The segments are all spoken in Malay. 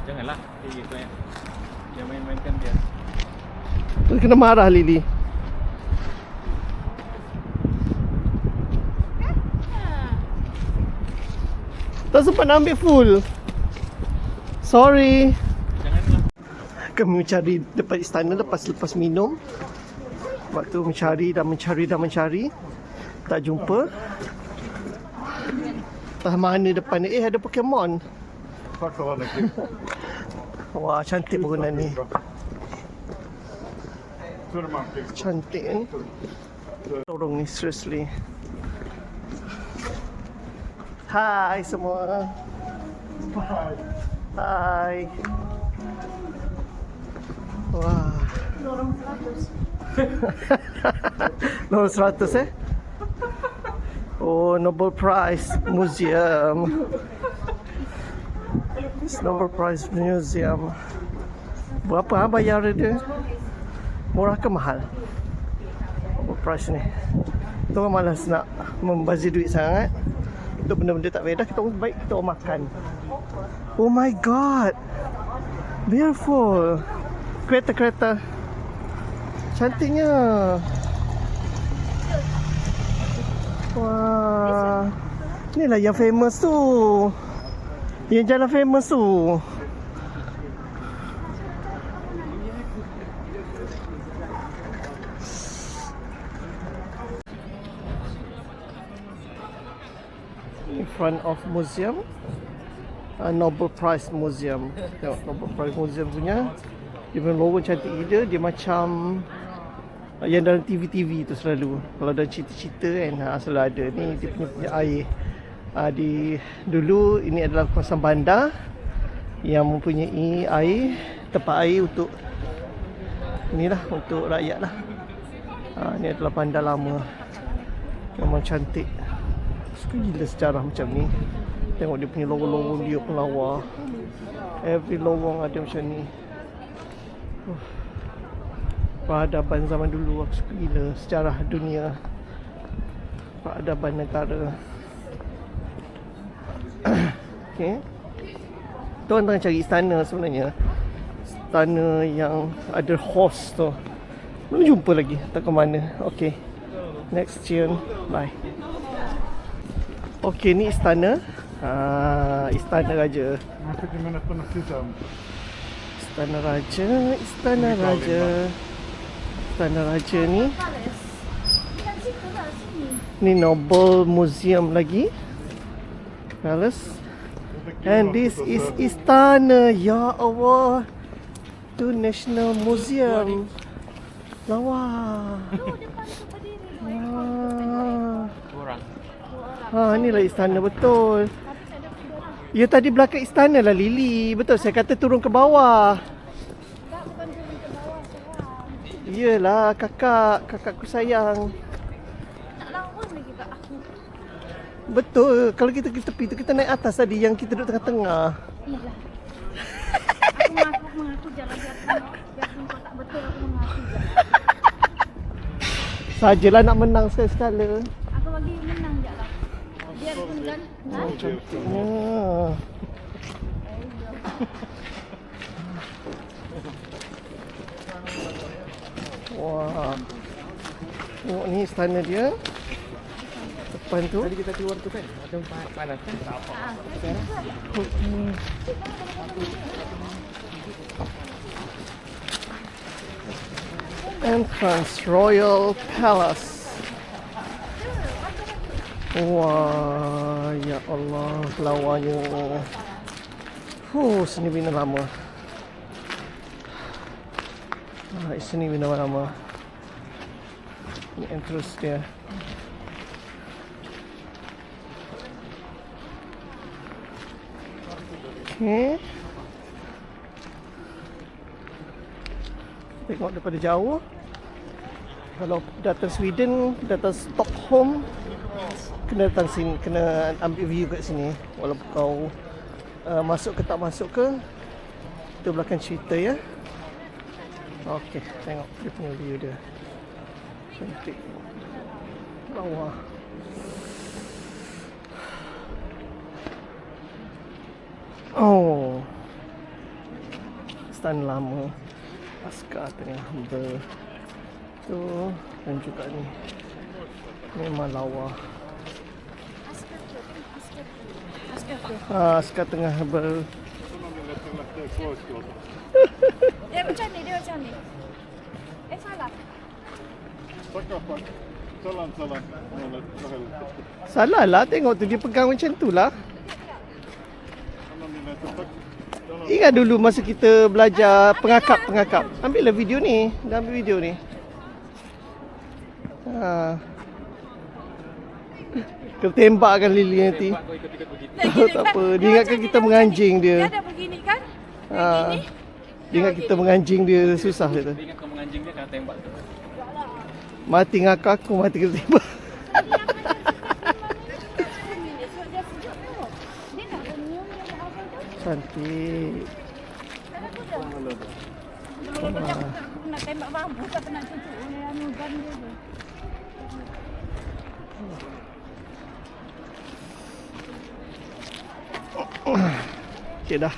Janganlah gitu ya. Dia main-mainkan dia. Tu kena marah Lily. Tak sempat nak ambil full. Sorry. Janganlah. Kami mencari depan istana lepas minum. Waktu mencari tak jumpa. Entah mana depan ni. Ada Pokemon. Wah, cantik bangunan ni. Cantik ni. Lorong ni seriously. Hai semua. Hai. Wah. Lorong 100. Lorong 100 eh? Oh, Nobel Prize Museum. It's Nobel Prize Museum. Berapa bayar dia? Murah ke mahal? Nobel Prize ni. Kita orang malas nak membazir duit sangat untuk benda-benda tak faedah. Kita orang baik kita orang makan. Oh my god. Beautiful. Kereta-kereta. Cantiknya. Wah. Inilah yang famous tu. Yang jalan famous tu. In front of museum, Nobel Prize Museum. Tengok Nobel Prize Museum punya. Dia punya logo cantik gila. Dia macam yang dalam TV-TV tu selalu. Kalau dalam cerita-cerita kan, selalu ada. Ni dia punya air. Dulu ini adalah kawasan bandar yang mempunyai air, tempat air untuk inilah, untuk rakyat lah. Ni adalah bandar lama. Memang cantik. Suka gila sejarah macam ni. Tengok dia punya lorong-lorong dia pun lawa. Every lorong ada macam ni. Peradaban zaman dulu. Aku suka gila sejarah dunia, peradaban negara. Okay. Tuan tengah cari istana sebenarnya. Istana yang ada horse tu. Belum jumpa lagi. Tak ke mana. Okay. Next tune. Bye. Okay, ni istana. Istana Raja. Istana Raja. Istana Raja. Istana Raja ni. Ni Nobel Museum lagi. Palace. And this is istana. Ya Allah. Tu National Museum. Lawa. Inilah istana betul. Ya, tadi belakang istana lah Lily. Betul, saya kata turun ke bawah. Iyalah, kakakku sayang. Tak lawan lagi kat aku. Betul, kalau kita pergi tepi tu, kita naik atas tadi yang kita duduk tengah-tengah. Iyalah. Aku mengaku jalan biarpun kau tak betul, aku mengaku je. Sajalah nak menang sekali-sekala. Aku bagi menang je lah. Biarpun kan. Oh, cantiknya. Wah. Tengok ni istana dia. Depan tu. Tadi kita keluar tu kan, ada panas kan? Entrance Royal Palace. Wah, ya Allah, lawanya. Seni bina lama. Seni bina lama. Ini entrance dia. Okay. Tengok daripada jauh. Kalau datang Sweden, datang Stockholm, kena datang sini, kena ambil view kat sini. Walaupun kau masuk ke tak masuk ke, itu belakang cerita ya. Okey, tengok dia punya view dia. Cantik. Bawah. Oh. Istan lama. Askar tengah tu dan juga ni. Memang lawa. Askar tengah Dia macam ni, salah. Takapak. Salam. Mulle kahdelle. salah lah, tengok tu dia pegang macam tu lah. Anna minä, että Ingat dulu masa kita belajar pengakap. Ambillah video ni. Dah ambil video ni. Kau tembakkan Lily nanti. Pak, kau ikut-ikut begitu. Tak apa. Dia ingatkan kita menganjing dia. Dia ada begini kan? Dia ingat kita menganjing dia. Susah kata. Dia ingat kau menganjing dia kena tembak tu. Mati ngakak aku, mati kena tembak. Dia sejuk tengok. Dia nak senyum, dia nak apa tu? Cantik. Ada kuda. Kalau macam aku nak tembak bambu, tak nak cucuk oleh anu gun dia tu. Okay dah.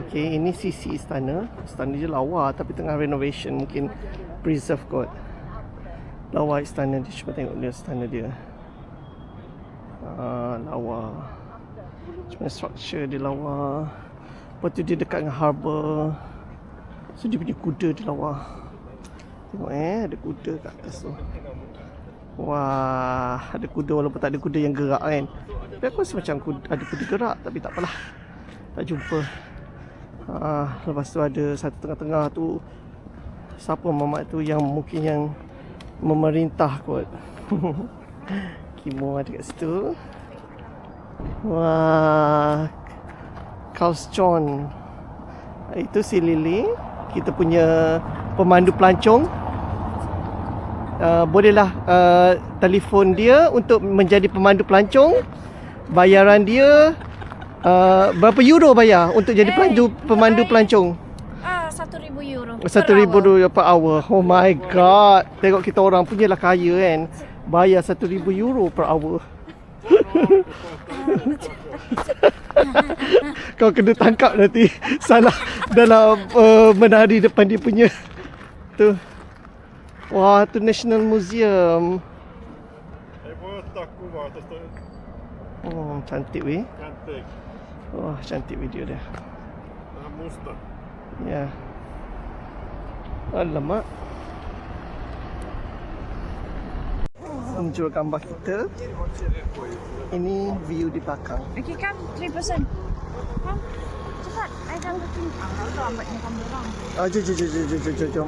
Okay, ini sisi istana. Istana je lawa tapi tengah renovation. Mungkin preserve kot. Lawa istana dia. Cuba tengok dia istana dia. Lawa. Cuma structure dia lawa. Lepas tu dia dekat dengan harbour. So dia punya kuda dia lawa. Tengok ada kuda kat atas tu. Wah, ada kuda walaupun tak ada kuda yang gerak kan. Tapi aku rasa macam ada kuda gerak tapi tak apalah. Tak jumpa. Lepas tu ada satu tengah-tengah tu. Siapa mamat tu yang mungkin yang memerintah kot. Kimo ada kat situ. Wah, Kaus John. Itu si Lily. Kita punya pemandu pelancong. Bolehlah telefon dia untuk menjadi pemandu pelancong. Bayaran dia berapa euro bayar untuk jadi pemandu pelancong? 1,000 euro. 1,000 euro per hour. Oh my god. Tengok kita orang punyalah kaya kan. Bayar 1,000 euro per hour. Kau kena tangkap nanti. Salah dalam menari depan dia punya tu. Wah, tu National Museum. Ei voi ottaa kuvaa tuosta. Oh, cantik weh. Cantik. Wah, cantik video dia. Vähän musta. Ya. Alamak. Muncul gambar kita. Ini view di belakang. Okay, come 3%. Come. Cepat. I dah looking. Tahu lambatnya kamu orang. Jom.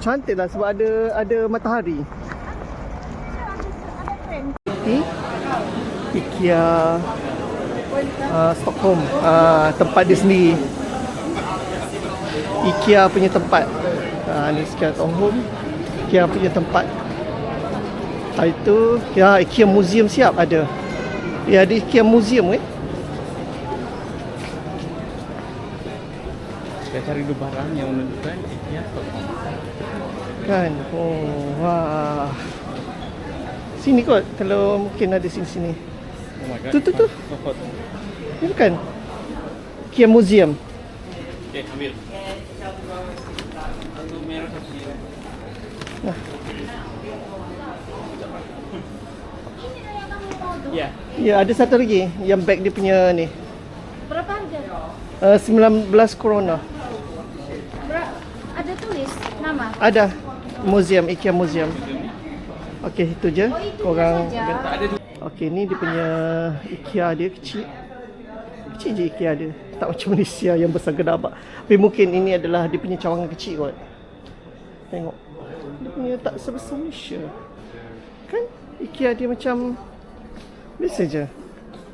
Cantik lah sebab ada matahari. IKEA Stockholm, tempat dia sendiri. IKEA punya tempat. Ni IKEA Stockholm. IKEA punya tempat. Itu ya, IKEA Museum siap ada. Ya, ada IKEA Museum Saya cari dulu barang yang menunjukkan IKEA Stockholm. kan. Oh, wah. Sini kot kalau mungkin ada sini. Oh my god. Tu. Hot. Ini bukan IKEA Museum. Okay, ambil. Satu merah satu biru. Nah. Ya. Ya, ada satu lagi yang bag dia punya ni. Berapa harga? 19 korona. Ada tulis nama? Ada museum, IKEA Museum. Okey, itu je. Korang okey, ni dia punya IKEA dia kecil. Kecil je IKEA dia. Tak macam Malaysia yang besar gedabak. Tapi mungkin ini adalah dia punya cawangan kecil kot. Tengok. Dia punya tak sebesar Malaysia. Kan? IKEA dia macam biasa je.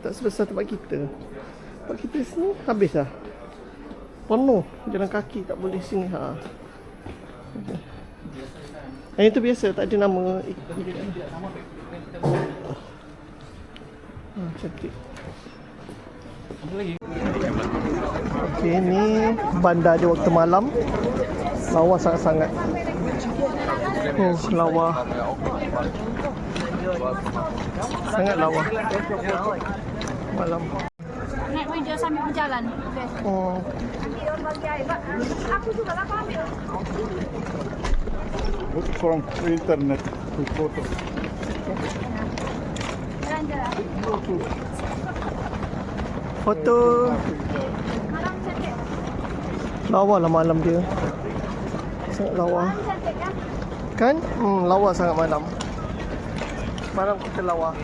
Tak sebesar tempat kita. Tempat kita sini habis dah. Penuh. Jalan kaki tak boleh sini. Yang itu biasa, tak ada nama IKEA. Cantik. Apa lagi? Okey, ni bandar dia waktu malam. Lawa sangat-sangat. Oh, lawa. Sangat lawa. Malam. Naik video sambil berjalan. Best. Oh. Nanti orang bagi air. Aku juga lah kau ambil. Look from internet to photo. Jalan-jalan. Foto Malam cantik. lawa lah malam dia. Sangat lawa. Malam cantik kan? Kan? Lawa sangat malam. Malam kita lawa.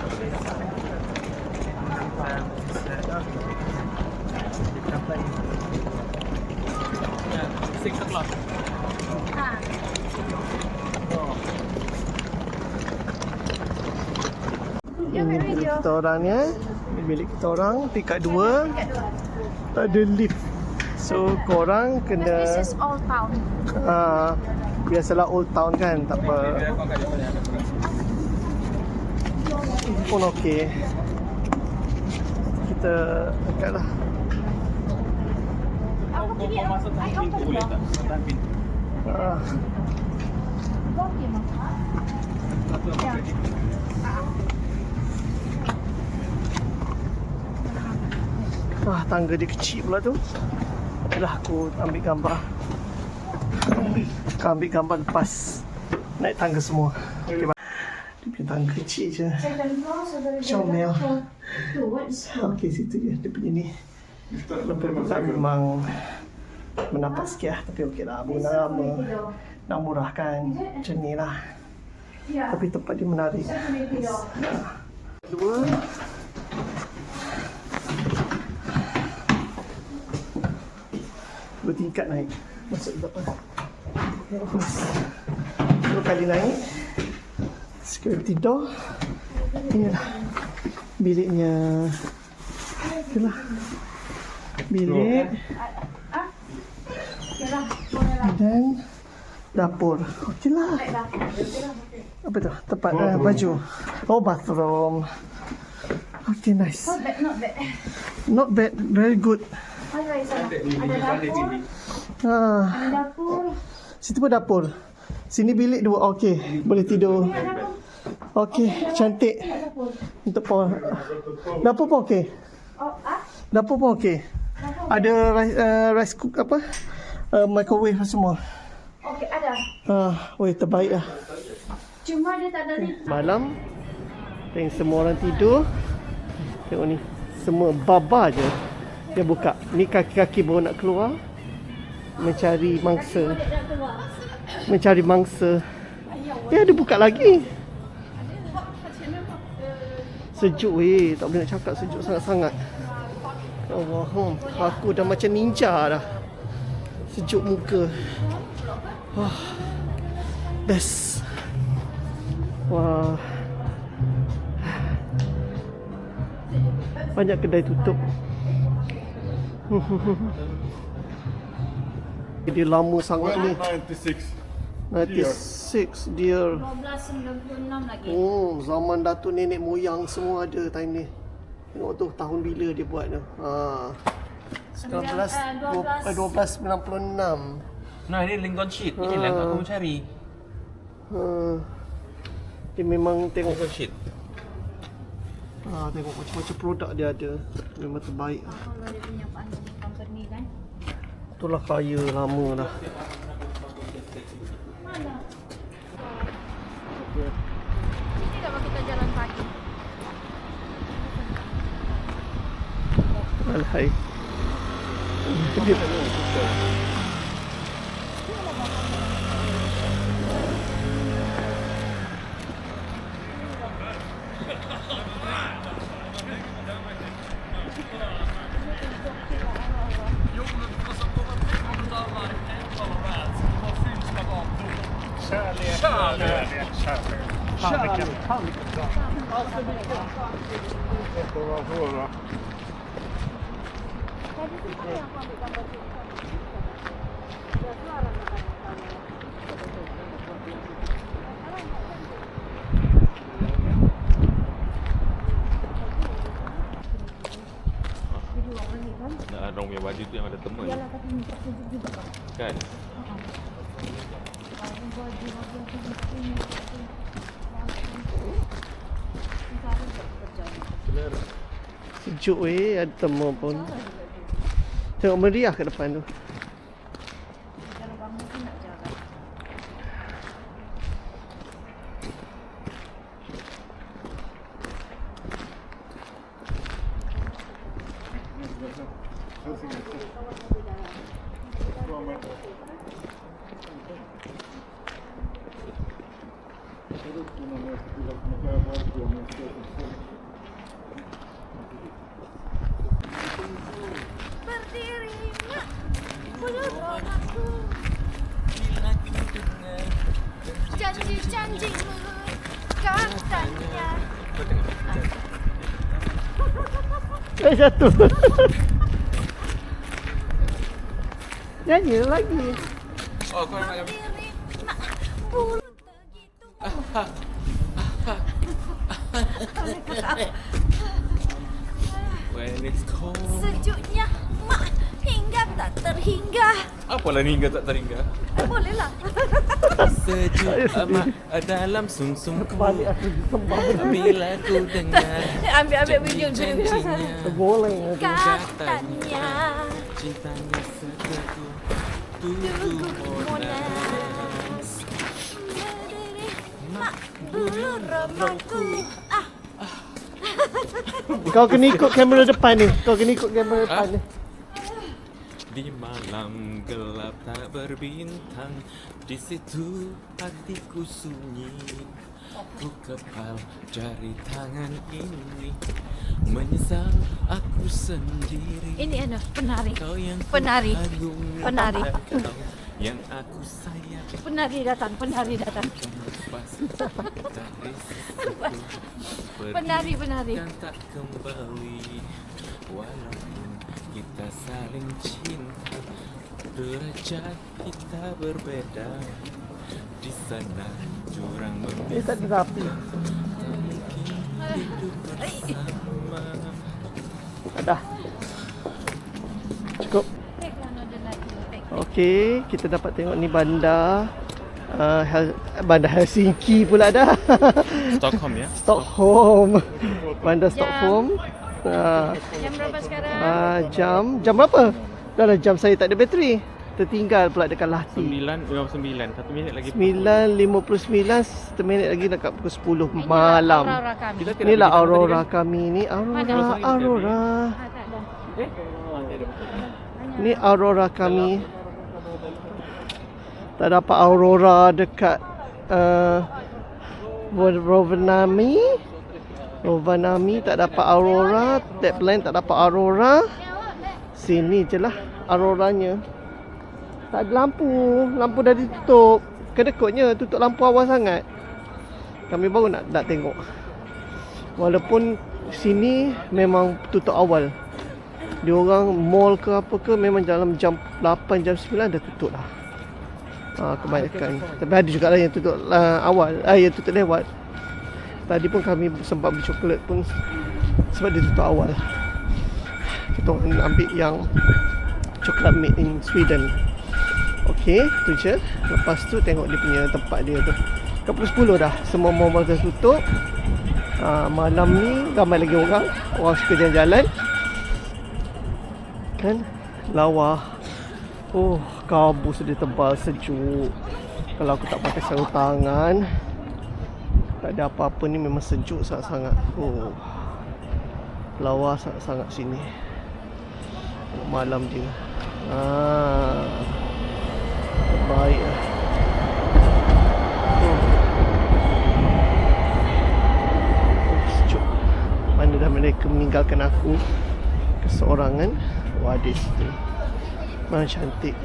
6 o'clock. Ha. Ini bilik kita orang ni Ini bilik kita orang. Tingkat 2. Tingkat 2. Tak ada lift. So korang kena This is old town. biasalah old town kan. Tak apa. Pun okey. Kita angkatlah. Aku pergi. Masuk I pintu open boleh door. tak? Tahan pintu. Okey, Mak. Satu apa lagi? Tangga dia kecil pula tu. Dah aku ambil gambar. Aku ambil gambar lepas naik tangga semua. Okay, dia punya tangga kecil je. Comel. Okey, situ je. Dia punya ni. Lepas buka memang menampak sikit lah. Tapi okey lah. Lama. Nak murah kan. Macam ni lah. Tapi tempat dia menarik. 2. Bertingkat naik. Masuk berapa? 2 kali naik. Security door. Inilah biliknya. Itulah bilik. Dan dapur. Okeylah. Apa tu? Tempat baju. Oh, bathroom. Okay, nice. Not bad, not bad. Not bad. Very good. Ada dapur. Ah, Ada dapur. situ pun dapur. Sini bilik 2. Okey, boleh tidur. Okey, cantik. Untuk power. Dapur pun okey. Oh, Dapur pun okey. Ada rice cook apa? Microwave semua. okey ada. Terbaik lah. Cuma dia tak ada lift. Malam tengok semua orang tidur. Tengok ni. Semua baba je dia buka. Ni kaki-kaki baru nak keluar. Mencari mangsa. Mencari mangsa. Dia ada buka lagi. Sejuk weh. Tak boleh nak cakap sejuk sangat-sangat. Allah, aku dah macam ninja dah. Sejuk muka. Wah. Best. Wah. Banyak kedai tutup. Dia lama sangat ni. 96 dear. 1296 lagi. Oh, zaman datuk nenek moyang semua ada time ni. Tengok tu tahun bila dia buat tu. 1296. Nah, ini Lincoln Sheet. Inilah yang aku mencari. Dia memang tengok Lincoln Sheet. tengok macam-macam produk dia ada. Memang terbaik. Kalau dia punya company kan. Itulah kaya lama dah. Mana? Sini kalau kita jalan pagi. Alhai. Tadi tu mana yang aku ambil gambar tu? Nah, orang punya baju tu yang ada teman. Yalah, tapi minta sejuk juga kan? Kan? Baju aku mesti sejuk weh, ada temu pun. Tengok meriah kat depan tu. Kalau bangun pun nak jarak. Berdiri mak, bulu romaku. Janji-janjimu katanya. Jatuh. Nyanyi lagi. Oh, kau nak Berdiri mak, bulu begitu. When it's cold. Sejuknya mak hingga tak terhingga. Apalah ni hingga tak terhingga? Boleh lah. Sejuk amat dalam sumsumku. Balik aku sembah. Bila ku dengar Ambil video dulu. janjinya, Boleh. Katanya cintanya seteguh tugu Tugu Monas. Monas. Berdiri mak, bulu romaku. Kau kena ikut kamera depan ni. Kau kena ikut kamera depan ni. Di malam gelap tak berbintang, di situ hatiku sunyi. Ku kepal jari tangan ini, menyesal aku sendiri. Ini penari. Kau yang ku Penari. kagumi, Penari. kau yang aku sayang. Penari datang. Lepas dari situ, Penari. dan tak kembali. Walaupun kita saling cinta, derajat kita berbeda. Di sana jurang Ni tak memisah, ada rapi. tak mungkin hidup bersama. Dah. Cukup. Okey, kita dapat tengok ni bandar. Bandar Helsinki pula dah. Stockholm ya? Stockholm. Bandar Stockholm. Jam berapa sekarang? Jam berapa? Dah lah jam saya tak ada bateri. Tertinggal pula dekat Lahti. 9.59, 1 minit lagi. 9.59, 1 minit lagi dekat pukul 10 malam. Aurora kami. Kita tidak Inilah pergi sana aurora tadi kami ni. Mana? Aurora. Tak ada. Ni aurora kami. Tak dapat aurora dekat Rovaniemi tak dapat aurora. Tapland tak dapat aurora. Sini je lah auroranya. Tak ada lampu. Lampu dah ditutup. Kedekutnya tutup lampu awal sangat. Kami baru nak tengok. Walaupun sini memang tutup awal. Diorang mall ke apa ke memang dalam jam 8, jam 9 dah tutup lah. Kebanyakan. Tapi ada juga lah yang tutup awal. Yang tutup lewat. Tadi pun kami sempat beli coklat pun sebab dia tutup awal. Kita orang ambil yang coklat made in Sweden. Okey, tu je. Lepas tu tengok dia punya tempat dia tu. Kat pukul 10 dah. Semua mall dah tutup. Malam ni ramai lagi orang. Orang suka jalan-jalan. Kan? Lawa. Oh, kabut sudah tebal, sejuk. Kalau aku tak pakai sarung tangan, tak ada apa-apa ni, memang sejuk sangat-sangat. Oh, lawa sangat-sangat sini. Malam je. Baik lah. Sejuk. Mana dah mereka meninggalkan aku keseorangan. Wadis tu mana cantik.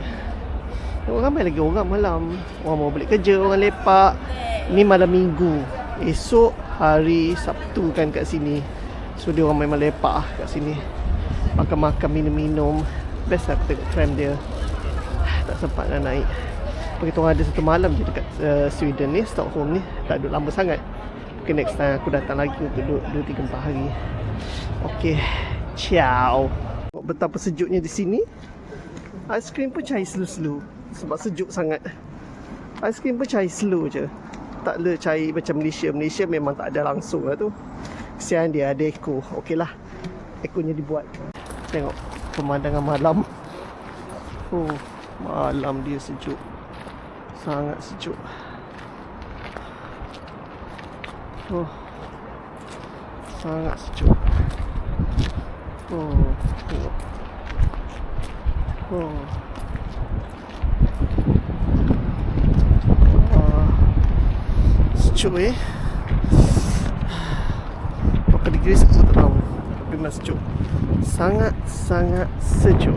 Tengok ramai lagi orang malam. Orang mau balik kerja, orang lepak. Ni malam minggu. Esok hari Sabtu kan kat sini. So dia orang memang lepak kat sini. Makan-makan, minum-minum. Best lah tengok tram dia. Tak sempat nak naik. Kita orang ada satu malam je dekat Sweden ni, Stockholm ni. Tak duduk lama sangat. Mungkin next time aku datang lagi untuk duduk 2-3-4 hari. Okay, ciao. Betapa sejuknya di sini. Aiskrim pun cair slow-slow sebab sejuk sangat. Aiskrim pun cair slow je. Tak ada cair macam Malaysia. Malaysia memang tak ada langsung lah tu. Kesian dia ada echo. Okey lah. airconnya dibuat. Tengok pemandangan malam. Oh, malam dia sejuk. Sangat sejuk. Oh, sangat sejuk. Oh, tengok. Oh. Sejuk berapa degree aku tak tahu, tapi memang sejuk. Sangat-sangat sejuk.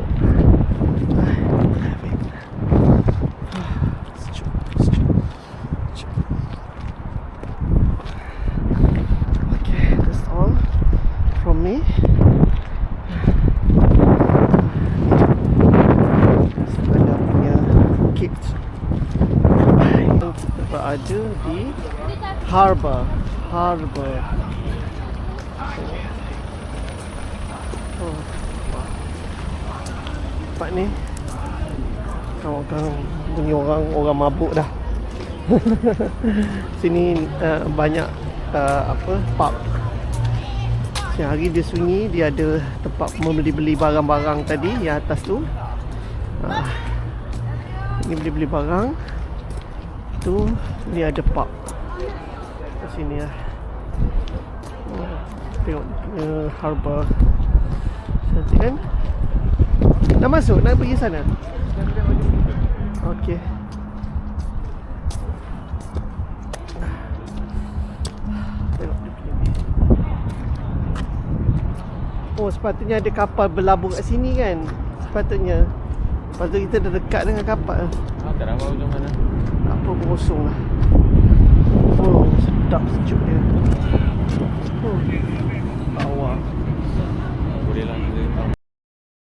Sejuk, sejuk, sejuk. Okay, that's all from me. Ada punya kit. Kita berada di Harbour. Oh, tempat ni orang bunyi orang mabuk dah. Sini banyak pub. Siang hari dia sunyi, dia ada tempat membeli barang-barang tadi yang atas tu. Ini beli barang. Tu ni ada pub kat sini lah. Tengok harbour. Cantik kan? Nak masuk? Nak pergi sana? Okey. Tengok dia punya ni. Oh, sepatutnya ada kapal berlabuh kat sini kan? Sepatutnya. Lepas tu kita dah dekat dengan kapal. Tak nampak hujung mana. Apa kosong lah. Oh, sedap sejuk dia.